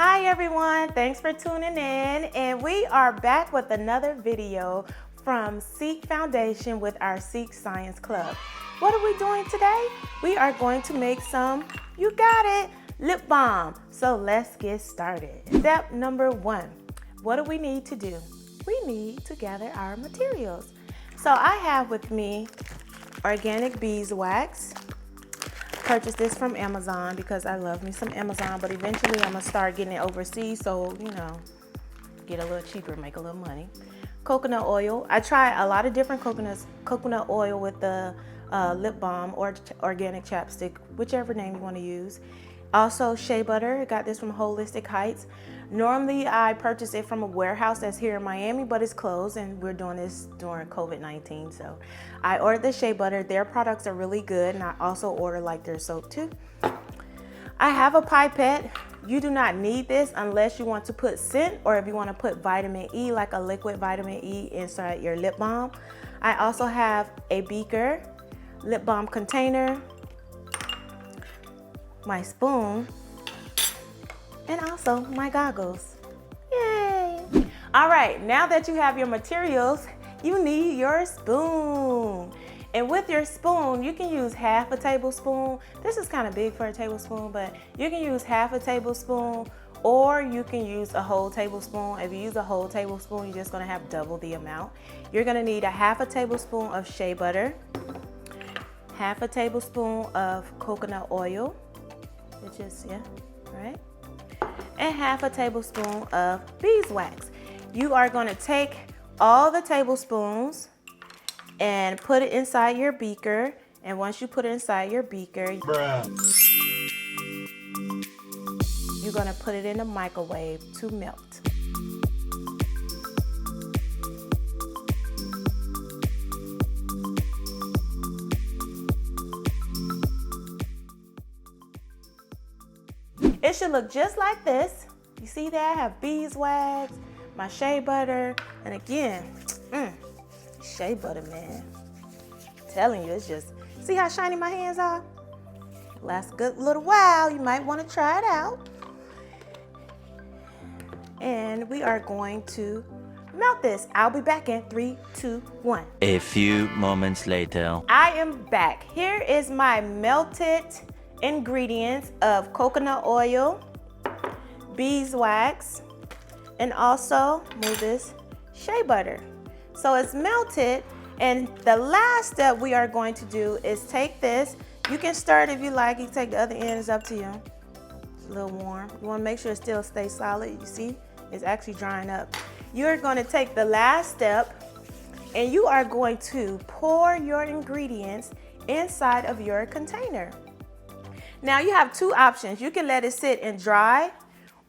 Hi everyone, thanks for tuning in, and we are back with another video from S.E.E.K Foundation with our S.E.E.K Science Club. What are we doing today? We are going to make some, you got it, lip balm. So let's get started. Step number 1, what do we need to do? We need to gather our materials. So I have with me organic beeswax. Purchased this from Amazon because I love me some Amazon, but eventually I'm gonna start getting it overseas, so you know, get a little cheaper, make a little money. Coconut oil. I try a lot of different coconut oil with the lip balm or organic chapstick, whichever name you want to use. Also shea butter. I got this from Holistic Heights. Normally I purchase it from a warehouse that's here in Miami, but it's closed and we're doing this during COVID-19. So I ordered the shea butter. Their products are really good, and I also order like their soap too. I have a pipette. You do not need this unless you want to put scent or if you want to put vitamin E, like a liquid vitamin E inside your lip balm. I also have a beaker, lip balm container, my spoon, and also my goggles. Yay! All right, now that you have your materials, you need your spoon. And with your spoon, you can use half a tablespoon. This is kind of big for a tablespoon, but you can use half a tablespoon or you can use a whole tablespoon. If you use a whole tablespoon, you're just gonna have double the amount. You're gonna need a half a tablespoon of shea butter, half a tablespoon of coconut oil, which is, yeah, right? And half a tablespoon of beeswax. You are gonna take all the tablespoons and put it inside your beaker. And once you put it inside your beaker, you're gonna put it in the microwave to melt. It should look just like this. You see that? I have beeswax, my shea butter, and again, shea butter, man. I'm telling you, it's just, see how shiny my hands are? Lasts a good little while. You might want to try it out. And we are going to melt this. I'll be back in 3, 2, 1. A few moments later. I am back. Here is my melted ingredients of coconut oil, beeswax, and also move this shea butter. So it's melted, and the last step we are going to do is take this. You can stir it if you like. You can take the other end, it's up to you. It's a little warm. You want to make sure it still stays solid. You see, it's actually drying up. You're going to take the last step and you are going to pour your ingredients inside of your container. Now you have two options. You can let it sit and dry,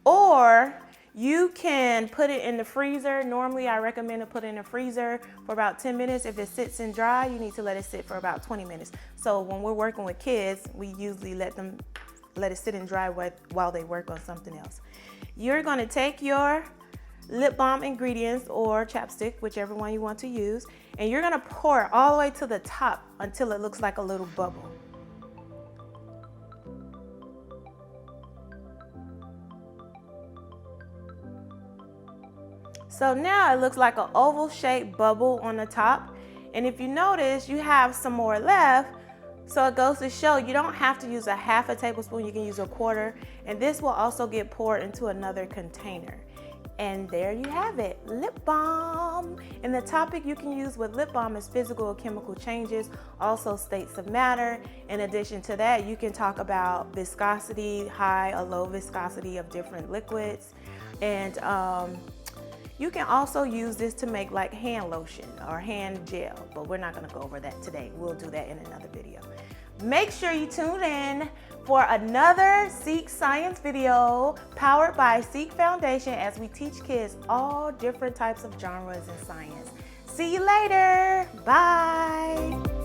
or you can put it in the freezer. Normally I recommend to put it in the freezer for about 10 minutes. If it sits and dry, you need to let it sit for about 20 minutes. So when we're working with kids, we usually let it sit and dry while they work on something else. You're gonna take your lip balm ingredients or chapstick, whichever one you want to use, and you're gonna pour it all the way to the top until it looks like a little bubble. So now it looks like an oval shaped bubble on the top. And if you notice, you have some more left. So it goes to show you don't have to use a half a tablespoon, you can use a quarter. And this will also get poured into another container. And there you have it, lip balm. And the topic you can use with lip balm is physical or chemical changes, also states of matter. In addition to that, you can talk about viscosity, high or low viscosity of different liquids. And you can also use this to make like hand lotion or hand gel, but we're not gonna go over that today. We'll do that in another video. Make sure you tune in for another S.E.E.K Science video powered by S.E.E.K Foundation as we teach kids all different types of genres in science. See you later, bye.